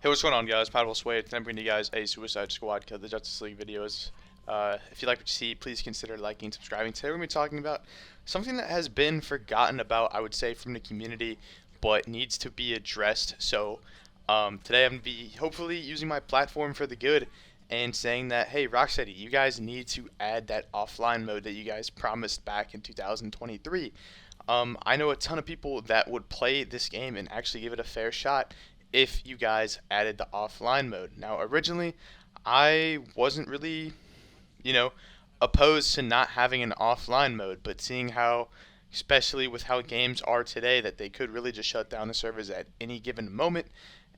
Hey, what's going on, guys? Paddle Sway. Today I'm bringing you guys a Suicide Squad Kill the Justice League videos. If you like what you see, please consider liking and subscribing. Today we're going to be talking about something that has been forgotten about, I would say, from the community, but needs to be addressed. Today I'm going to be hopefully using my platform for the good and saying that, hey, Rocksteady, you guys need to add that offline mode that you guys promised back in 2023. I know a ton of people that would play this game and actually give it a fair shot if you guys added the offline mode. Now, originally, I wasn't really, you know, opposed to not having an offline mode, but seeing how, especially with how games are today, that they could really just shut down the servers at any given moment,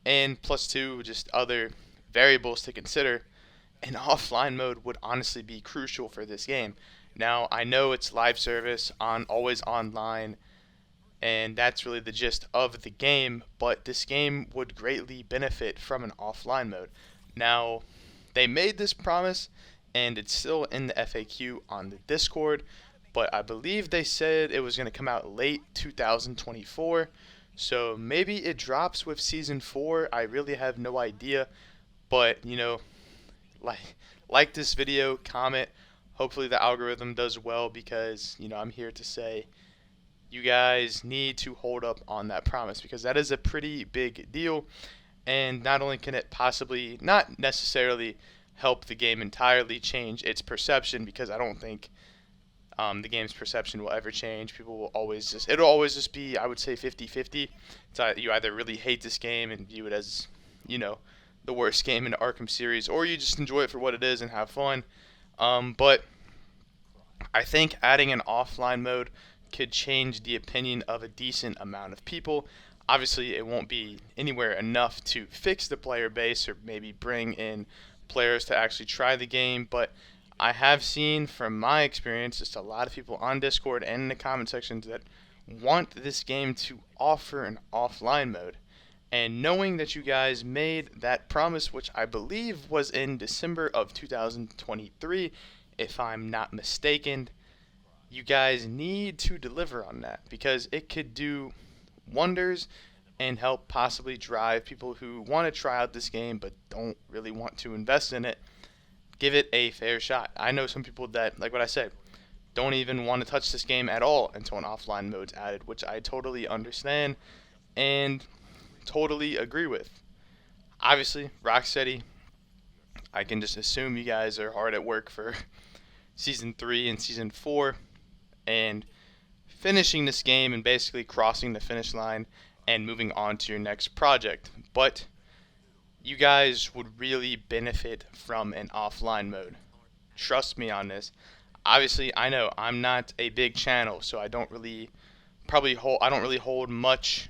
and plus two, just other variables to consider, an offline mode would honestly be crucial for this game. Now, I know it's live service on always online, and that's really the gist of the game, but this game would greatly benefit from an offline mode. Now, they made this promise, and it's still in the FAQ on the Discord, but I believe they said it was going to come out late 2024, so maybe it drops with Season 4. I really have no idea, but, like this video, comment. Hopefully the algorithm does well because, I'm here to say you guys need to hold up on that promise because that is a pretty big deal. And not only can it possibly not necessarily help the game entirely change its perception, because I don't think the game's perception will ever change. People will always it'll always just be, I would say, 50-50. You either really hate this game and view it as, the worst game in the Arkham series, or you just enjoy it for what it is and have fun. But I think adding an offline mode could change the opinion of a decent amount of people. Obviously, it won't be anywhere enough to fix the player base or maybe bring in players to actually try the game, but I have seen from my experience just a lot of people on Discord and in the comment sections that want this game to offer an offline mode. And knowing that you guys made that promise, which I believe was in December of 2023, if I'm not mistaken, you guys need to deliver on that because it could do wonders and help possibly drive people who want to try out this game but don't really want to invest in it. Give it a fair shot. I know some people that, like what I said, don't even want to touch this game at all until an offline mode's added, which I totally understand and totally agree with. Obviously, Rocksteady, I can just assume you guys are hard at work for Season 3 and Season 4 and finishing this game and basically crossing the finish line and moving on to your next project. But you guys would really benefit from an offline mode. Trust me on this. Obviously, I know I'm not a big channel, so I don't really hold much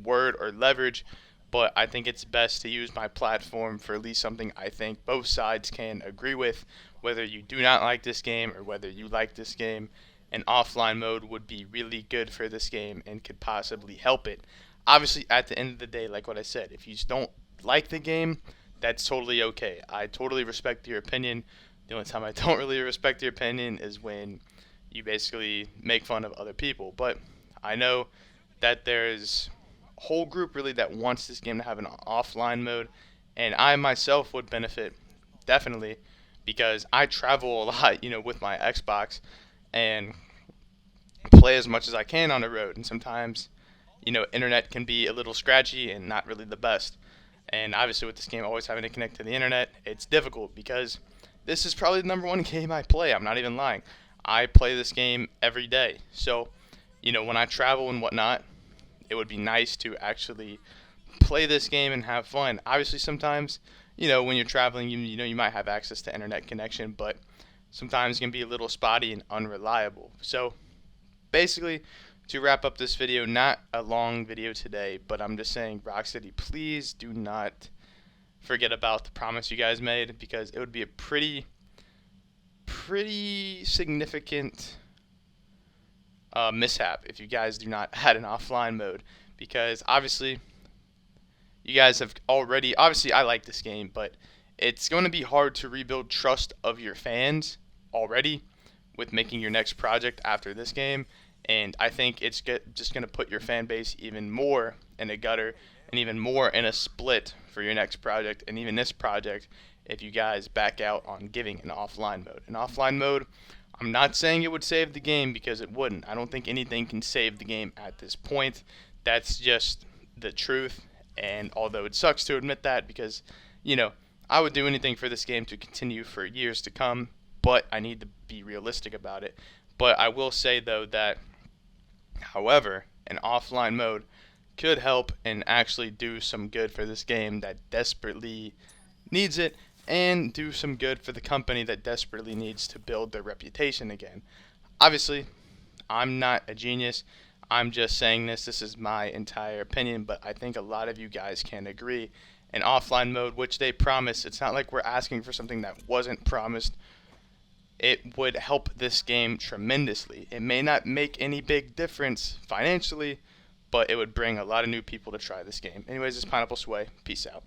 word or leverage, but I think it's best to use my platform for at least something I think both sides can agree with, whether you do not like this game or whether you like this game. An offline mode would be really good for this game and could possibly help it. Obviously, at the end of the day, like what I said, if you don't like the game, that's totally okay. I totally respect your opinion. The only time I don't really respect your opinion is when you basically make fun of other people. But I know that there's a whole group really that wants this game to have an offline mode, and I myself would benefit definitely because I travel a lot, with my Xbox and play as much as I can on the road. And sometimes, internet can be a little scratchy and not really the best. And obviously, with this game always having to connect to the internet, it's difficult because this is probably the number one game I play. I'm not even lying. I play this game every day. So, when I travel and whatnot, it would be nice to actually play this game and have fun. Obviously, sometimes, when you're traveling, you might have access to internet connection, but sometimes it can be a little spotty and unreliable. So, basically, to wrap up this video, not a long video today, but I'm just saying, Rocksteady, please do not forget about the promise you guys made because it would be a pretty significant mishap if you guys do not add an offline mode because obviously you guys have already, obviously I like this game, but it's going to be hard to rebuild trust of your fans already with making your next project after this game. And I think it's just going to put your fan base even more in a gutter and even more in a split for your next project, and even this project, if you guys back out on giving an offline mode. An offline mode, I'm not saying it would save the game, because it wouldn't. I don't think anything can save the game at this point. That's just the truth. And although it sucks to admit that, because, I would do anything for this game to continue for years to come, but I need to be realistic about it. But I will say, though, that, however, an offline mode could help and actually do some good for this game that desperately needs it, and do some good for the company that desperately needs to build their reputation again. Obviously, I'm not a genius. I'm just saying this. This is my entire opinion, but I think a lot of you guys can agree. An offline mode, which they promise, it's not like we're asking for something that wasn't promised. It would help this game tremendously. It may not make any big difference financially, but it would bring a lot of new people to try this game. Anyways, this is Pineapple Sway. Peace out.